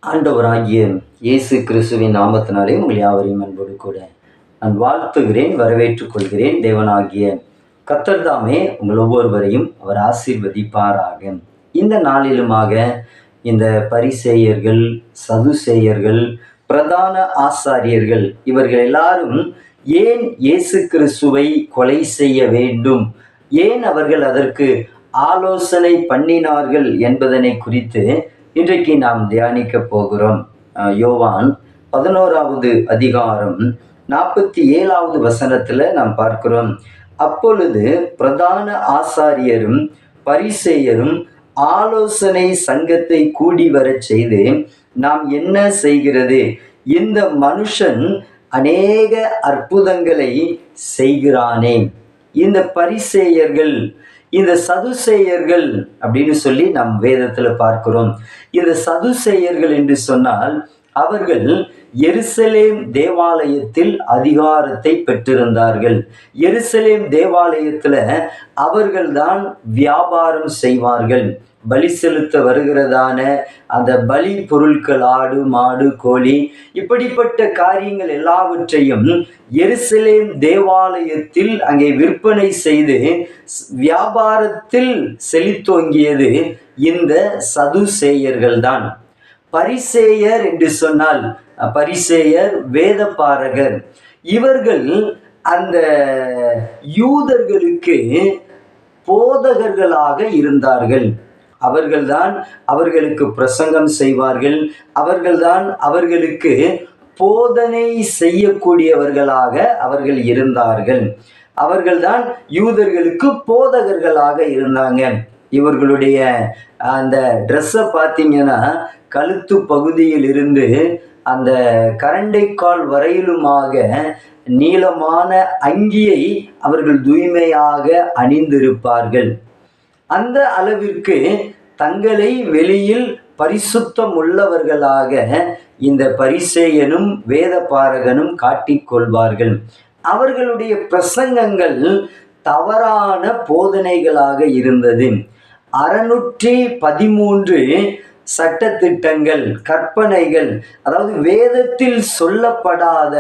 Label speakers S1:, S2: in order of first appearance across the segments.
S1: ஆண்டவராகிய இயேசு கிறிஸ்துவின் நாமத்தினாலே உங்கள் யாவரையும் அன்போடு கூட நான் வாழ்த்துகிறேன், வரவேற்றுக் கொள்கிறேன். தேவனாகிய கர்த்தர் தாமே உங்கள் ஒவ்வொருவரையும் அவர் ஆசீர்வதிப்பாராக. இந்த நாளிலுமாக இந்த பரிசேயர்கள், சதுசேயர்கள், பிரதான ஆசாரியர்கள் இவர்கள் எல்லாரும் ஏன் இயேசு கிறிஸ்துவை கொலை செய்ய வேண்டும், ஏன் அவர்கள் அதற்கு ஆலோசனை பண்ணினார்கள் என்பதனை குறித்து இன்றைக்கு நாம் தியானிக்க போகிறோம். யோவான் 11வது அதிகாரம் 47வது வசனத்தில் நாம் பார்க்கிறோம். அப்பொழுது பிரதான ஆசாரியரும் பரிசேயரும் ஆலோசனை சங்கத்தை கூடி வரச் செய்து, நாம் என்ன செய்கிறது, இந்த மனுஷன் அநேக அற்புதங்களை செய்கிறானே. இந்த பரிசேயர்கள், இந்த சதுசேயர்கள் அப்படின்னு சொல்லி நாம் வேதத்தில் பார்க்கிறோம். இந்த சதுசேயர்கள் என்று சொன்னால் அவர்கள் எருசலேம் தேவாலயத்தில் அதிகாரத்தை பெற்றிருந்தார்கள். எருசலேம் தேவாலயத்தில் அவர்கள்தான் வியாபாரம் செய்வார்கள். பலி செலுத்த வருகிறதான அந்த பலி பொருட்கள், ஆடு மாடு கோழி இப்படிப்பட்ட காரியங்கள் எல்லாவற்றையும் எருசலேம் தேவாலயத்தில் அங்கே விற்பனை செய்து வியாபாரத்தில் செழித்தோங்கியது இந்த சதுசேயர்கள் தான். பரிசேயர் என்று சொன்னால் பரிசேயர் வேத பாரகர். இவர்கள் அந்த யூதர்களுக்கு போதகர்களாக இருந்தார்கள். அவர்கள்தான் அவர்களுக்கு பிரசங்கம் செய்வார்கள். அவர்கள்தான் அவர்களுக்கு போதனை செய்யக்கூடியவர்களாக அவர்கள் இருந்தார்கள். அவர்கள்தான் யூதர்களுக்கு போதகர்களாக இருந்தாங்க. இவர்களுடைய அந்த ட்ரெஸ்ஸை பார்த்தீங்கன்னா கழுத்து பகுதியில் இருந்து அந்த கரண்டைக்கால் வரையிலுமாக நீளமான அங்கியை அவர்கள் தூய்மையாக அணிந்திருப்பார்கள். அந்த அளவிற்கு தங்களை வெளியில் பரிசுத்தம் உள்ளவர்களாக இந்த பரிசேயனும் வேத பாரகனும் காட்டிக்கொள்வார்கள். அவர்களுடைய பிரசங்கங்கள் தவறான போதனைகளாக இருந்தது. 613 சட்டத்திட்டங்கள், கற்பனைகள், அதாவது வேதத்தில் சொல்லப்படாத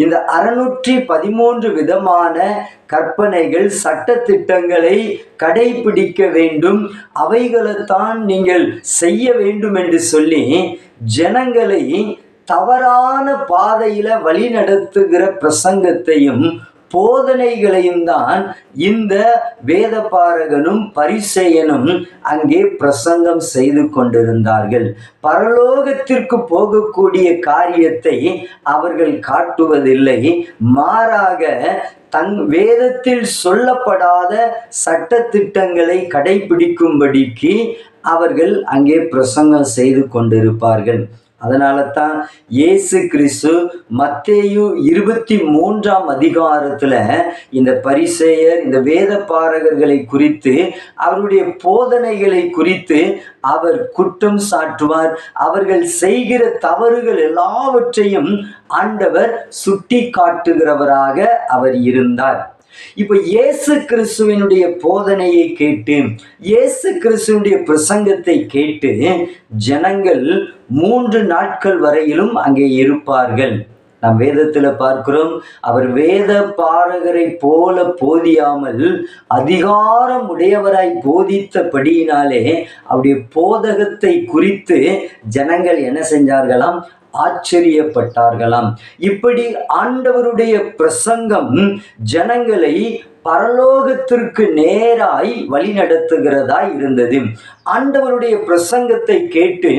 S1: இந்த 613 விதமான கற்பனைகள், சட்டத்திட்டங்களை கடைபிடிக்க வேண்டும், அவைகளைத்தான் நீங்கள் செய்ய வேண்டும் என்று சொல்லி ஜனங்களை தவறான பாதையில வழி நடத்துகிற பிரசங்கத்தையும் போதனைகளையும் தான் இந்த வேத பாரகனும் பரிசேயனும் அங்கே பிரசங்கம் செய்து கொண்டிருந்தார்கள். பரலோகத்திற்கு போகக்கூடிய காரியத்தை அவர்கள் காட்டுவதில்லை. மாறாக வேதத்தில் சொல்லப்படாத சட்டத்திட்டங்களை கடைபிடிக்கும்படிக்கு அவர்கள் அங்கே பிரசங்கம் செய்து கொண்டிருப்பார்கள். அதனால தான் இயேசு கிறிஸ்து மத்தேயு 23ஆம் அதிகாரத்தில் இந்த பரிசேயர், இந்த வேத பாரகர்களை குறித்து, அவருடைய போதனைகளை குறித்து அவர் குற்றம் சாட்டுவார். அவர்கள் செய்கிற தவறுகள் எல்லாவற்றையும் ஆண்டவர் சுட்டி காட்டுகிறவராக அவர் இருந்தார். இப்ப இயேசு கிறிஸ்துவினுடைய போதனையை கேட்டு, இயேசு கிறிஸ்துவினுடைய பிரசங்கத்தை கேட்டு ஜனங்கள் 3 நாட்கள் வரையிலும் அங்கே இருப்பார்கள். நாம் வேதத்தில் பார்க்கிறோம், அவர் வேத பாரகரை போல போதியாமல் அதிகாரம் உடையவராய் போதித்தபடியினாலே அவருடைய போதகத்தை குறித்து ஜனங்கள் என்ன செஞ்சார்களாம்? ஆச்சரியப்பட்டார்களாம். இப்படி ஆண்டவருடைய பிரசங்கம் ஜனங்களை பரலோகத்திற்கு நேராய் வழி நடத்துகிறதாய் இருந்தது. ஆண்டவருடைய பிரசங்கத்தை கேட்டு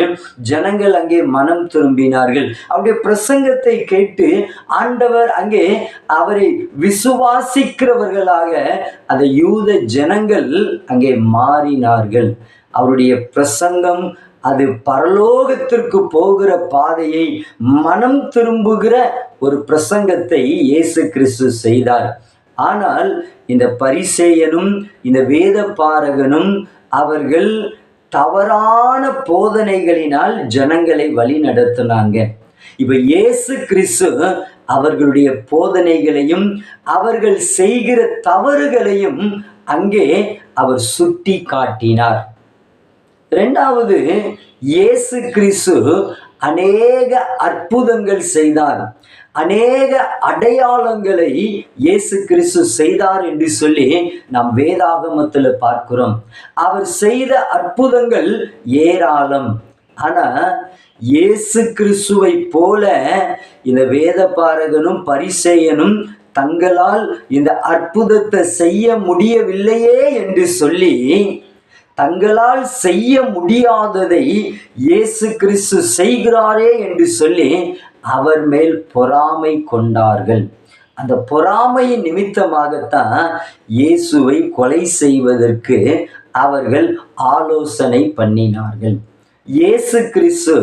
S1: ஜனங்கள் அங்கே மனம் திரும்பினார்கள். அவருடைய பிரசங்கத்தை கேட்டு ஆண்டவர் அங்கே அவரை விசுவாசிக்கிறவர்களாக அந்த யூத ஜனங்கள் அங்கே மாறினார்கள். அவருடைய பிரசங்கம் அது பரலோகத்திற்கு போகிற பாதையை மனம் திரும்புகிற ஒரு பிரசங்கத்தை இயேசு கிறிஸ்து செய்தார். ஆனால் இந்த பரிசேயனும் இந்த வேத பாரகனும் அவர்கள் தவறான போதனைகளினால் ஜனங்களை வழி நடத்தினாங்க. இப்ப இயேசு கிறிஸ்து அவர்களுடைய போதனைகளையும் அவர்கள் செய்கிற தவறுகளையும் அங்கே அவர் சுட்டி காட்டினார். இரண்டாவது, இயேசு கிறிஸ்து அநேக அற்புதங்கள் செய்தார், அநேக அடையாளங்களை இயேசு கிறிஸ்து செய்தார் என்று சொல்லி நாம் வேதாகமத்தில் பார்க்கிறோம். அவர் செய்த அற்புதங்கள் ஏராளம். ஆனா இயேசு கிறிஸ்துவை போல இந்த வேத பாரகனும் பரிசேயனும் தங்களால் இந்த அற்புதத்தை செய்ய முடியவில்லையே என்று சொல்லி, தங்களால் செய்ய முடியாததை இயேசு கிறிஸ்து செய்கிறாரே என்று சொல்லி அவர் மேல் பொறாமை கொண்டார்கள். அந்த பொறாமையின் நிமித்தமாகத்தான் இயேசுவை கொலை செய்வதற்கு அவர்கள் ஆலோசனை பண்ணினார்கள். இயேசு கிறிஸ்து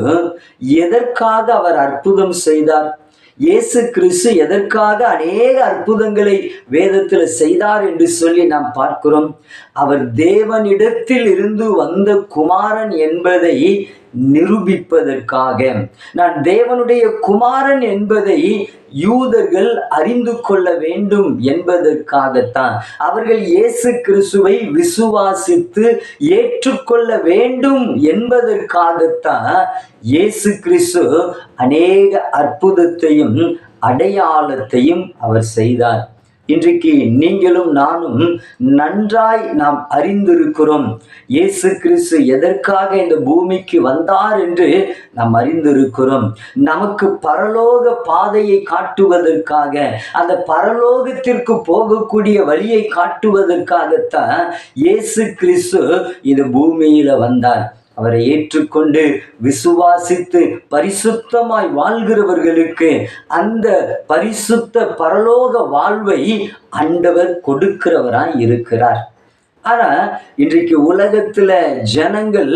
S1: எதற்காக அவர் அற்புதம் செய்தார்? இயேசு கிறிஸ்து எதற்காக அநேக அற்புதங்களை வேதத்தில் செய்தார் என்று சொல்லி நாம் பார்க்கிறோம். அவர் தேவனிடத்தில் இருந்து வந்த குமாரன் என்பதை நிரூபிப்பதற்காக, நான் தேவனுடைய குமாரன் என்பதை யூதர்கள் அறிந்து கொள்ள வேண்டும் என்பதற்காகத்தான், அவர்கள் இயேசு கிறிஸ்துவை விசுவாசித்து ஏற்றுக்கொள்ள வேண்டும் என்பதற்காகத்தான் இயேசு கிறிஸ்து அநேக அற்புதத்தையும் அடையாளத்தையும் அவர் செய்தார். இன்றைக்கு நீங்களும் நானும் நன்றாய் நாம் அறிந்திருக்கிறோம், இயேசு கிறிஸ்து எதற்காக இந்த பூமிக்கு வந்தார் என்று நாம் அறிந்திருக்கிறோம். நமக்கு பரலோக பாதையை காட்டுவதற்காக, அந்த பரலோகத்திற்கு போகக்கூடிய வழியை காட்டுவதற்காகத்தான் இயேசு கிறிஸ்து இந்த பூமியில வந்தார். அவரை ஏற்றுக்கொண்டு விசுவாசித்து பரிசுத்தமாய் வாழ்கிறவர்களுக்கு அந்த பரிசுத்த பரலோக வாழ்வை ஆண்டவர் கொடுக்கிறவராய் இருக்கிறார். ஆனா இன்றைக்கு உலகத்துல ஜனங்கள்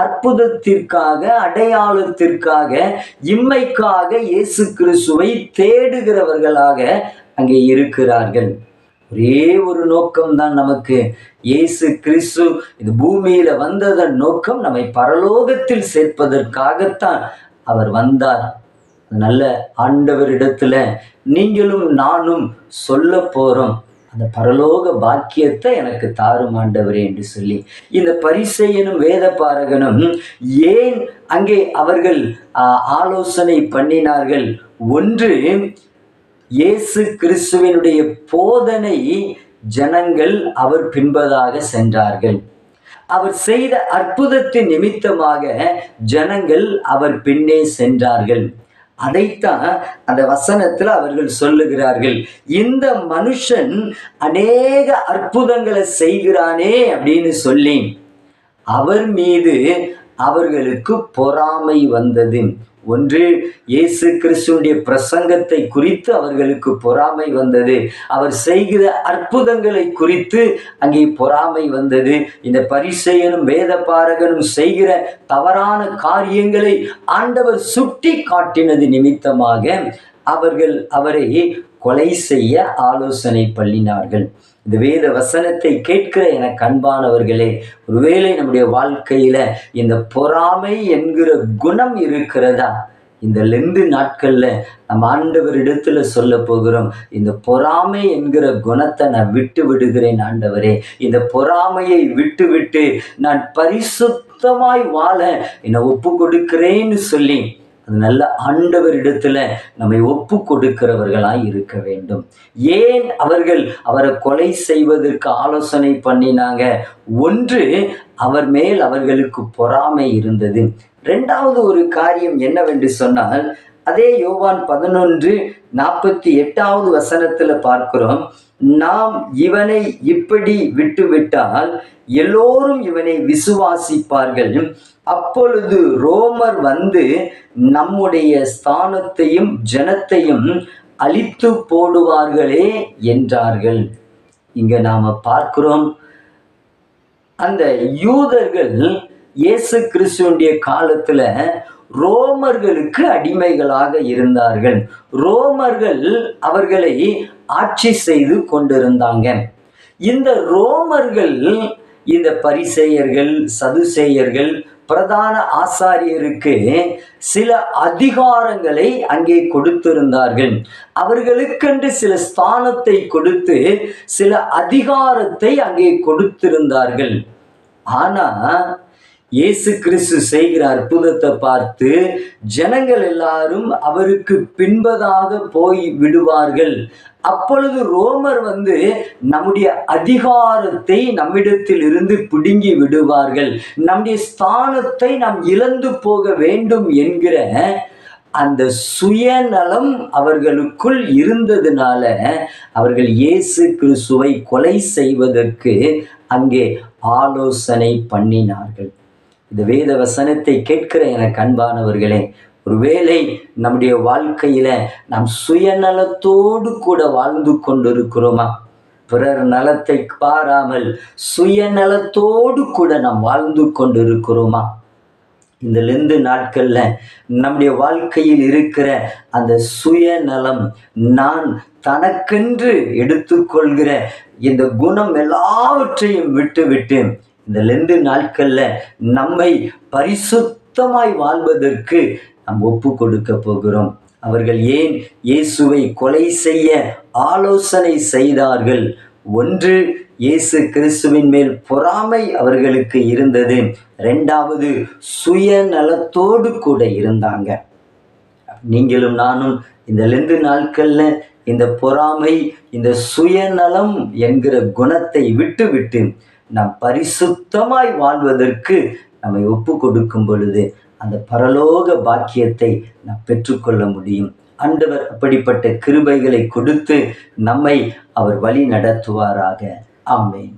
S1: அற்புதத்திற்காக, அடையாளத்திற்காக, இம்மைக்காக இயேசு கிறிஸ்துவை தேடுகிறவர்களாக அங்கே இருக்கிறார்கள். ஒரே ஒரு நோக்கம்தான் நமக்கு. இயேசு கிறிஸ்து இந்த பூமியில வந்ததன் நோக்கம் நம்மை பரலோகத்தில் சேர்ப்பதற்காகத்தான் அவர் வந்தார். நல்ல ஆண்டவரிடத்துல நீங்களும் நானும் சொல்ல போறோம், அந்த பரலோக பாக்கியத்தை எனக்கு தாரும் ஆண்டவரே என்று சொல்லி. இந்த பரிசேயனும் வேத பாரகனும் ஏன் அங்கே அவர்கள் ஆலோசனை பண்ணினார்கள்? ஒன்று, இயேசு கிறிஸ்துவினுடைய போதனை ஜனங்கள் அவர் பின்பதாக சென்றார்கள். அவர் செய்த அற்புதத்தின் நிமித்தமாக ஜனங்கள் அவர் பின்னே சென்றார்கள். அதைத்தான் அந்த வசனத்தில் அவர்கள் சொல்லுகிறார்கள், இந்த மனுஷன் அநேக அற்புதங்களை செய்கிறானே அப்படின்னு சொல்லி அவர் மீது அவர்களுக்கு பொறாமை வந்தது. ஒன்று, இயேசு கிறிஸ்துவினுடைய பிரசங்கத்தை குறித்து அவர்களுக்கு பொறாமை வந்தது. அவர் செய்கிற அற்புதங்களை குறித்து அங்கே பொறாமை வந்தது. இந்த பரிசேயனும் வேத பாரகனும் செய்கிற தவறான காரியங்களை ஆண்டவர் சுட்டி காட்டினது நிமித்தமாக அவர்கள் அவரை கொலை செய்ய ஆலோசனை பண்ணினார்கள். இந்த வேத வசனத்தை கேட்கிற எனக்கு அன்பானவர்களே, ஒருவேளை நம்முடைய வாழ்க்கையில இந்த பொறாமை என்கிற குணம் இருக்கிறதா? இந்த லெந்து நாட்கள்ல நம்ம ஆண்டவரிடத்துல சொல்ல போகிறோம், இந்த பொறாமை என்கிற குணத்தை நான் விட்டு விடுகிறேன் ஆண்டவரே. இந்த பொறாமையை விட்டு விட்டு நான் பரிசுத்தமாய் வாழ என்னை ஒப்பு கொடுக்கிறேன்னு சொல்லி அது நல்ல ஆண்டவரிடத்துல நம்மை ஒப்பு கொடுக்கிறவர்களாய் இருக்க வேண்டும். ஏன் அவர்கள் அவரை கொலை செய்வதற்கு ஆலோசனை பண்ணினாங்க? ஒன்று, அவர் மேல் அவர்களுக்கு பொறாமை இருந்தது. இரண்டாவது ஒரு காரியம் என்னவென்று சொன்னால், அதே யோவான் 11:48 வசனத்துல பார்க்கிறோம், நாம் இவனை இப்படி விட்டுவிட்டால் எல்லோரும் இவனை விசுவாசிப்பார்கள், அப்பொழுது ரோமர் வந்து நம்முடைய ஸ்தானத்தையும் ஜனத்தையும் அழித்து போடுவார்களே என்றார்கள். இங்க நாம பார்க்கிறோம், அந்த யூதர்கள் இயேசு கிறிஸ்துவினுடைய காலத்துல ரோமர்களுக்கு அடிமைகளாக இருந்தார்கள். ரோமர்கள் அவர்களை ஆட்சி செய்து கொண்டிருந்தாங்க. இந்த ரோமர்கள் இந்த பரிசேயர்கள், சதுசேயர்கள், பிரதான ஆசாரியருக்கு சில அதிகாரங்களை அங்கே கொடுத்திருந்தார்கள். அவர்களுக்கென்று சில ஸ்தானத்தை கொடுத்து சில அதிகாரத்தை அங்கே கொடுத்திருந்தார்கள். ஆனா இயேசு கிறிஸ்து செய்கிற அற்புதத்தை பார்த்து ஜனங்கள் எல்லாரும் அவருக்கு பின்பதாக போய் விடுவார்கள். அப்பொழுது ரோமர் நம்முடைய அதிகாரத்தை நம்மிடத்தில் இருந்து பிடுங்கி விடுவார்கள். நம்முடைய ஸ்தானத்தை நாம் இழந்து போக வேண்டும் என்கிற அந்த சுயநலம் அவர்களுக்குள் இருந்ததுனால அவர்கள் இயேசு கிறிஸ்துவை கொலை செய்வதற்கு அங்கே ஆலோசனை பண்ணினார்கள். இந்த வேத வசனத்தை கேட்கிற எனக்கு அன்பானவர்களே, ஒருவேளை நம்முடைய வாழ்க்கையில நாம் சுயநலத்தோடு கூட வாழ்ந்து கொண்டிருக்கிறோமா? பிறர் நலத்தை பாராமல் சுயநலத்தோடு கூட நாம் வாழ்ந்து கொண்டிருக்கிறோமா? இந்த லெந்து நாட்கள்ல நம்முடைய வாழ்க்கையில் இருக்கிற அந்த சுயநலம், நான் தனக்கென்று எடுத்துக்கொள்கிற இந்த குணம் எல்லாவற்றையும் விட்டு இந்த லெந்து நாட்கள்ல நம்மை பரிசுத்தமாய் வாழ்வதற்கு நாம் ஒப்பு கொடுக்க போகிறோம். அவர்கள் ஏன் இயேசுவை கொலை செய்ய ஆலோசனை செய்தார்கள்? ஒன்று, இயேசு கிறிஸ்துவின் மேல் பொறாமை அவர்களுக்கு இருந்தது. இரண்டாவது, சுயநலத்தோடு கூட இருந்தாங்க. நீங்களும் நானும் இந்த லெந்து நாட்கள்ல இந்த பொறாமை, இந்த சுயநலம் என்கிற குணத்தை விட்டு நாம் பரிசுத்தமாய் வாழ்வதற்கு நம்மை ஒப்பு கொடுக்கும் பொழுது அந்த பரலோக பாக்கியத்தை நாம் பெற்றுக்கொள்ள முடியும். ஆண்டவர் அப்படிப்பட்ட கிருபைகளை கொடுத்து நம்மை அவர் வழி நடத்துவாராக. ஆமென்.